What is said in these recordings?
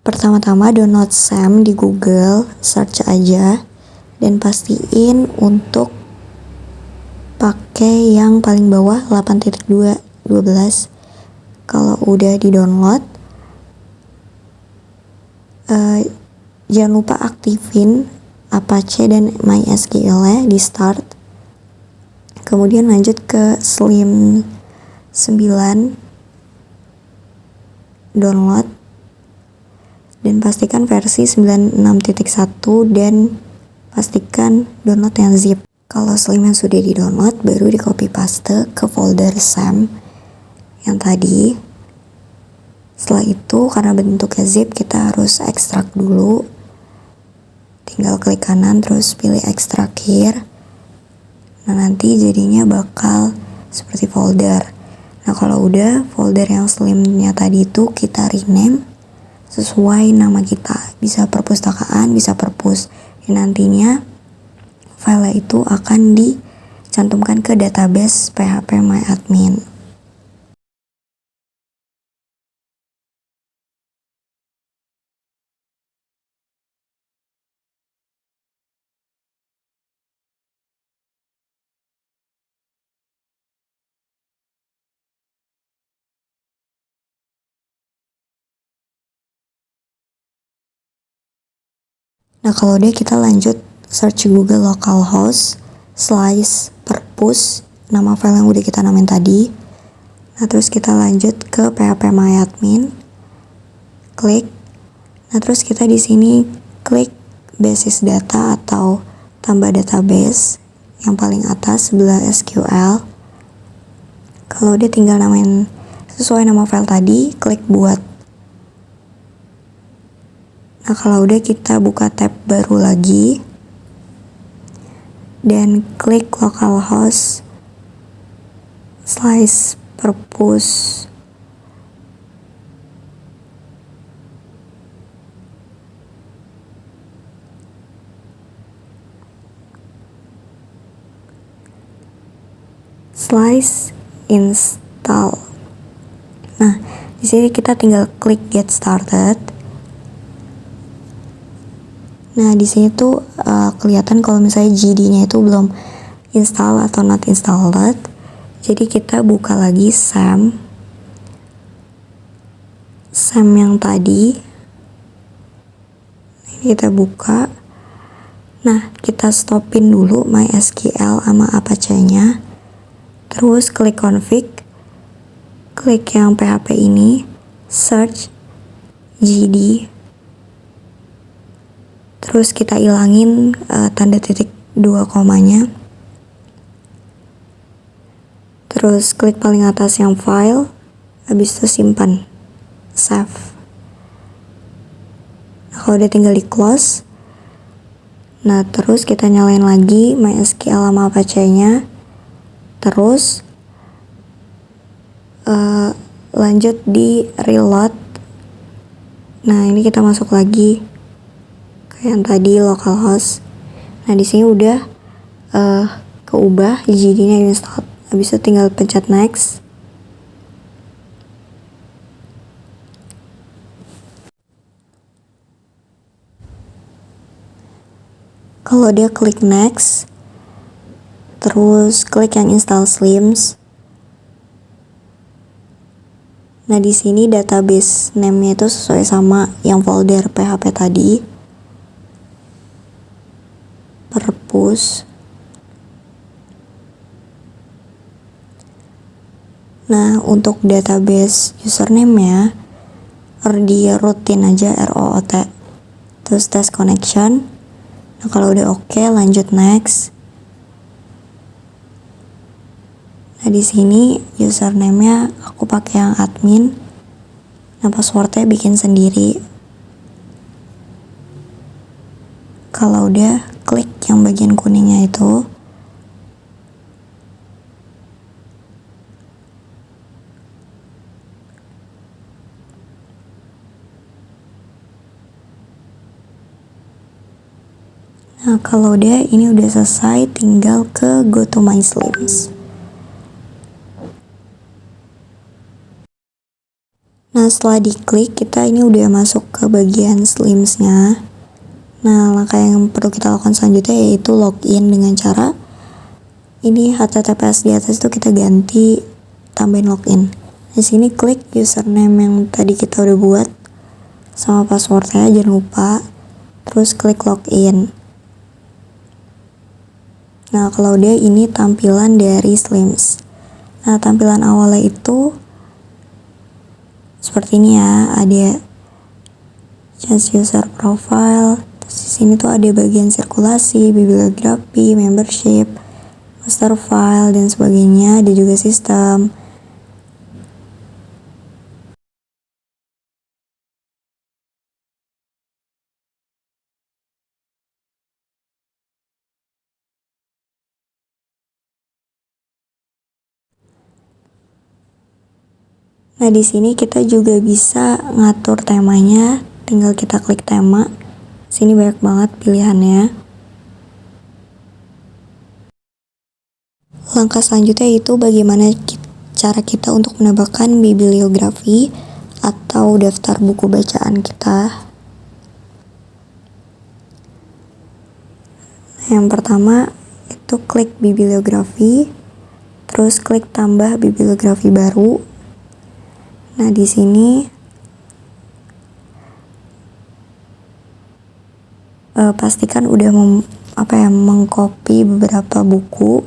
Pertama-tama download SAM di Google, search aja, dan pastiin untuk pakai yang paling bawah 8.2.12. Kalau udah di-download, jangan lupa aktifin Apache dan MySQL-nya di start. Kemudian lanjut ke Slim 9, download, dan pastikan versi 96.1 dan pastikan download yang zip. Kalau Slim yang sudah di-download, baru di copy paste ke folder SAM yang tadi. Setelah itu, karena bentuknya zip, kita harus ekstrak dulu. Tinggal klik kanan terus pilih extract here. Nah, nanti jadinya bakal seperti folder. Nah, kalau udah, folder yang Slimnya tadi itu kita rename sesuai nama kita. Bisa perpustakaan, bisa perpus. Dan nantinya file itu akan dicantumkan ke database phpMyAdmin. Nah, kalau udah, kita lanjut search Google localhost slice perpus, nama file yang udah kita namain tadi. Nah, terus kita lanjut ke phpMyAdmin, klik. Nah, terus kita di sini klik basis data atau tambah database yang paling atas sebelah SQL. Kalau udah, tinggal namain sesuai nama file tadi, klik buat. Nah, kalau udah, kita buka tab baru lagi dan klik localhost slice perpus. Slice install. Nah, di sini kita tinggal klik get started. Nah, di sini tuh kelihatan kalau misalnya GD-nya itu belum install atau not installed. Jadi kita buka lagi SAM yang tadi. Ini kita buka. Nah, kita stopin dulu MySQL sama Apache-nya. Terus klik config. Klik yang PHP ini, search GD. Terus kita ilangin tanda titik 2 komanya. Terus klik paling atas yang file, habis itu simpan, save. Nah, kalau udah, tinggal di close. Nah, terus kita nyalain lagi MySQL sama Apache-nya. Terus lanjut di reload. Nah, ini kita masuk lagi yang tadi localhost. Nah, di sini udah keubah GD-nya install. Habis itu tinggal pencet next. Kalau dia klik next, terus klik yang install Slims. Nah, di sini database name-nya itu sesuai sama yang folder PHP tadi. Perpus. Nah, untuk database username-nya di rutin aja, ROOT. Terus test connection. Nah, kalau udah oke, lanjut next. Nah, di sini username-nya aku pakai yang admin. Nah, password-nya bikin sendiri. Kalau udah, klik yang bagian kuningnya itu. Nah, kalau udah, ini udah selesai, tinggal ke go to my Slims. Nah, Nah, setelah diklik, kita ini udah masuk ke bagian Slims-nya. Nah, langkah yang perlu kita lakukan selanjutnya yaitu login dengan cara ini HTTPS di atas itu kita ganti, tambahin login. Di sini klik username yang tadi kita udah buat sama passwordnya, jangan lupa. Terus klik login. Nah, kalau udah, ini tampilan dari Slims. Nah, tampilan awalnya itu seperti ini ya, ada just user profile. Terus di sini tuh ada bagian sirkulasi, bibliografi, membership, master file dan sebagainya. Ada juga sistem. Nah, di sini kita juga bisa ngatur temanya, tinggal kita klik tema. Sini banyak banget pilihannya. Langkah selanjutnya itu bagaimana cara kita untuk menambahkan bibliografi atau daftar buku bacaan kita. Yang pertama itu klik bibliografi, terus klik tambah bibliografi baru. Nah, di sini pastikan udah mengcopy beberapa buku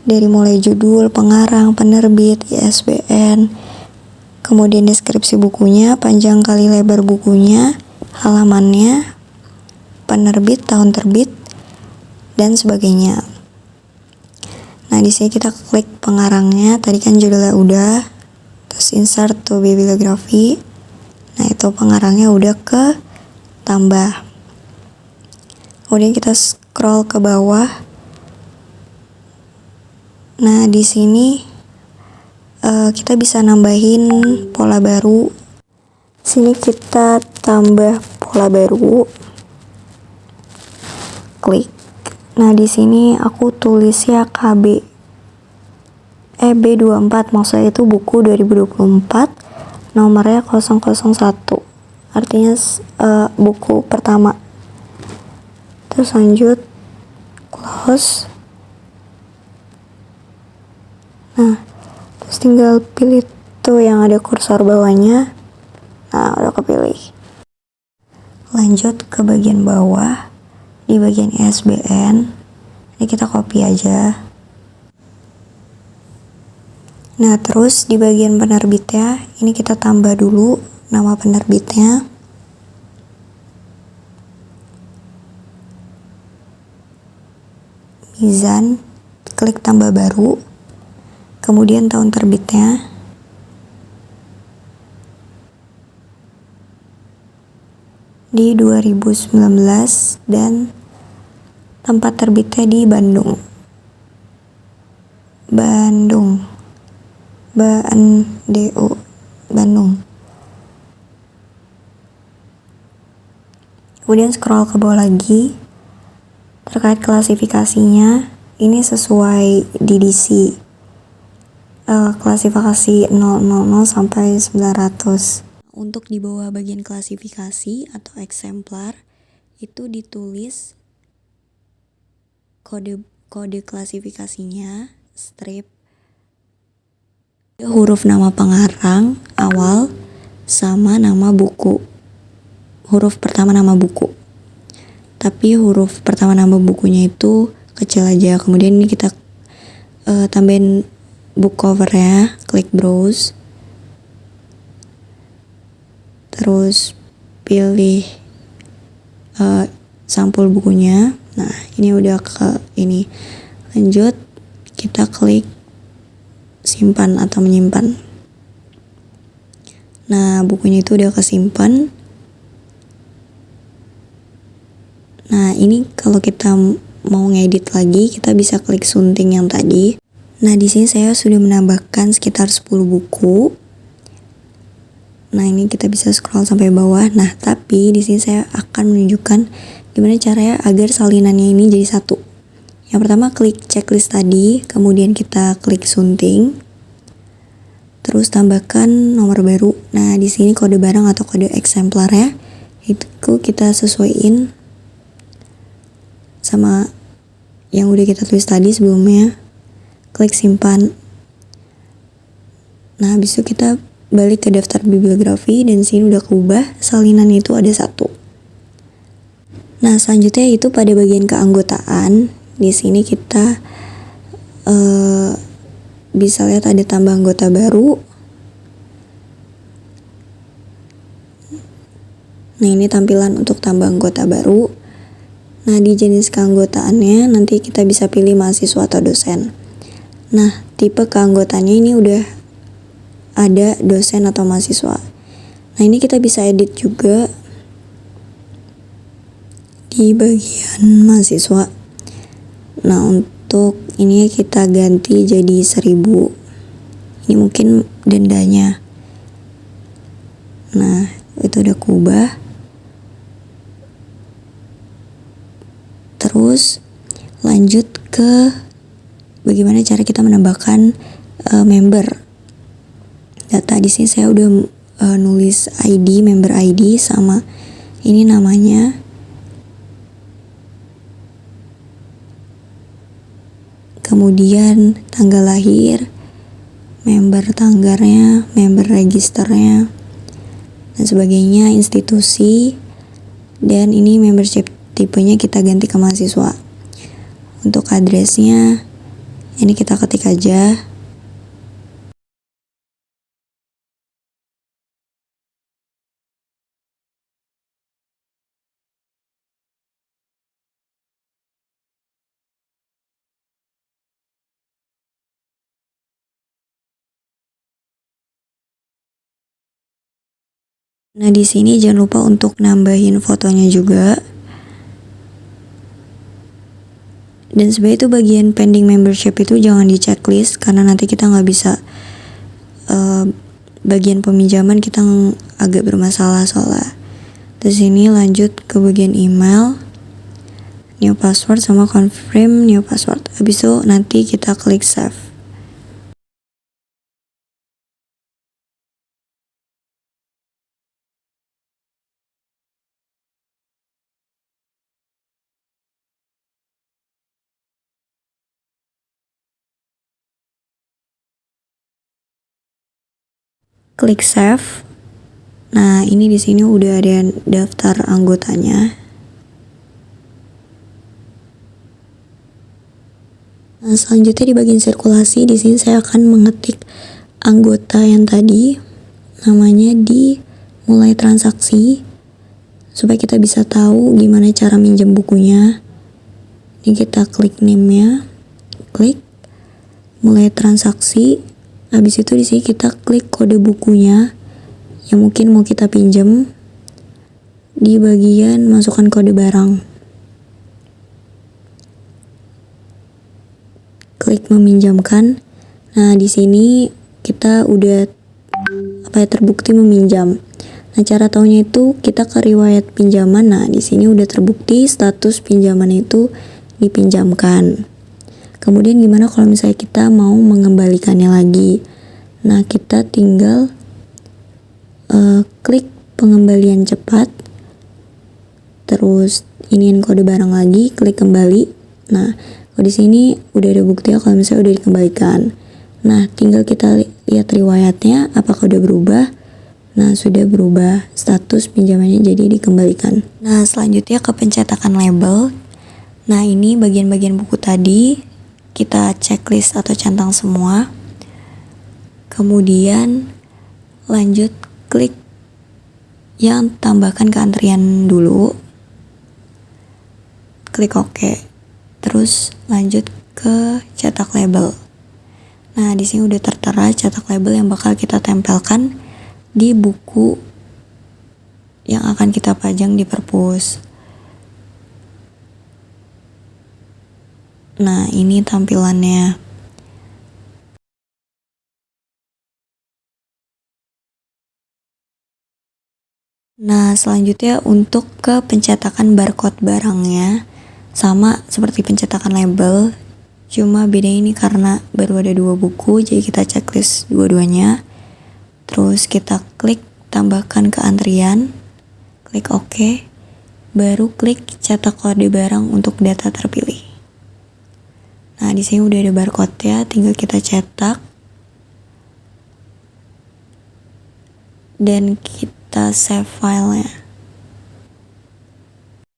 dari mulai judul, pengarang, penerbit, ISBN, kemudian deskripsi bukunya, panjang kali lebar bukunya, halamannya, penerbit, tahun terbit, dan sebagainya. Nah, di sini kita klik pengarangnya, tadi kan judulnya udah. Terus insert to bibliografi. Nah, itu pengarangnya udah ke tambah. Kemudian kita scroll ke bawah. Nah, di sini kita bisa nambahin pola baru. Sini kita tambah pola baru. Klik. Nah, di sini aku tulisnya KB. B24, maksudnya itu buku 2024, nomornya 001, artinya buku pertama. Terus lanjut, close. Nah, terus tinggal pilih tuh yang ada kursor bawahnya. Nah, udah kepilih. Lanjut ke bagian bawah, di bagian ISBN, ini kita copy aja. Nah, terus di bagian penerbitnya, ini kita tambah dulu nama penerbitnya. Mizan, klik tambah baru. Kemudian tahun terbitnya. Di 2019 dan tempat terbitnya di Bandung. Bandung. Kemudian scroll ke bawah lagi. Terkait klasifikasinya, ini sesuai DDC. Klasifikasi 000 sampai 900. Untuk di bawah bagian klasifikasi atau eksemplar, itu ditulis kode klasifikasinya, strip, huruf nama pengarang awal sama nama buku, huruf pertama nama buku, tapi huruf pertama nama bukunya itu kecil aja. Kemudian ini kita tambahin book covernya, klik browse, terus pilih sampul bukunya. Nah, ini udah ke ini. Lanjut, kita klik simpan atau menyimpan. Nah, bukunya itu udah kesimpan. Nah, ini kalau kita mau ngedit lagi, kita bisa klik sunting yang tadi. Nah, di sini saya sudah menambahkan sekitar 10 buku. Nah, ini kita bisa scroll sampai bawah. Nah, tapi di sini saya akan menunjukkan gimana caranya agar salinannya ini jadi satu. Yang pertama, klik checklist tadi, kemudian kita klik sunting. terus tambahkan nomor baru. Nah, di sini kode barang atau kode eksemplarnya itu kita sesuaiin sama yang udah kita tulis tadi sebelumnya. Klik simpan. Nah, habis itu kita balik ke daftar bibliografi dan sini udah keubah, salinan itu ada 1. Nah, selanjutnya itu pada bagian keanggotaan. Di sini kita bisa lihat ada tambah anggota baru. Nah, ini tampilan untuk tambah anggota baru. Nah, di jenis keanggotaannya nanti kita bisa pilih mahasiswa atau dosen. Nah, tipe keanggotaannya ini udah ada dosen atau mahasiswa. Nah, ini kita bisa edit juga di bagian mahasiswa. Nah, untuk ini kita ganti jadi 1.000. Ini mungkin dendanya. Nah, itu udah kubah. Terus lanjut ke bagaimana cara kita menambahkan member data. Di sini saya udah nulis ID, member ID sama ini namanya. Kemudian tanggal lahir, member tanggalnya, member registernya, dan sebagainya, institusi, dan ini membership tipenya kita ganti ke mahasiswa. Untuk addressnya ini kita ketik aja. Nah, di sini jangan lupa untuk nambahin fotonya juga. Dan sebenarnya itu bagian pending membership itu jangan di checklist karena nanti kita nggak bisa bagian peminjaman kita agak bermasalah soalnya. Terus ini lanjut ke bagian email, new password sama confirm new password. Habis itu nanti kita klik save. Klik save. Nah, ini di sini udah ada daftar anggotanya. Nah, selanjutnya di bagian sirkulasi, di sini saya akan mengetik anggota yang tadi, namanya di mulai transaksi, supaya kita bisa tahu gimana cara minjem bukunya. Ini kita klik name-nya, klik mulai transaksi. Habis itu di sini kita klik kode bukunya yang mungkin mau kita pinjam. Di bagian masukkan kode barang, klik meminjamkan. Nah, di sini kita udah terbukti meminjam. Nah, cara taunya itu kita ke riwayat pinjaman. Nah, di sini udah terbukti status pinjaman itu dipinjamkan. Kemudian gimana kalau misalnya kita mau mengembalikannya lagi? Nah, kita tinggal klik pengembalian cepat. Terus iniin kode barang lagi, klik kembali. Nah, kalau di sini udah ada bukti ya kalau misalnya udah dikembalikan. Nah, tinggal kita lihat riwayatnya apakah udah berubah. Nah, sudah berubah, status pinjamannya jadi dikembalikan. Nah, selanjutnya ke pencetakan label. Nah, ini bagian-bagian buku tadi kita checklist atau centang semua. Kemudian lanjut klik yang tambahkan ke antrian dulu. Klik OK. Terus lanjut ke cetak label. Nah, di sini udah tertera cetak label yang bakal kita tempelkan di buku yang akan kita pajang di perpus. Nah, ini tampilannya. Nah, selanjutnya untuk ke pencetakan barcode barangnya, sama seperti pencetakan label, cuma beda ini karena baru ada 2 buku, jadi kita checklist dua-duanya. Terus kita klik tambahkan ke antrian, klik OK, baru klik cetak kode barang untuk data terpilih. Nah, di sini udah ada barcode-nya, tinggal kita cetak dan kita save filenya.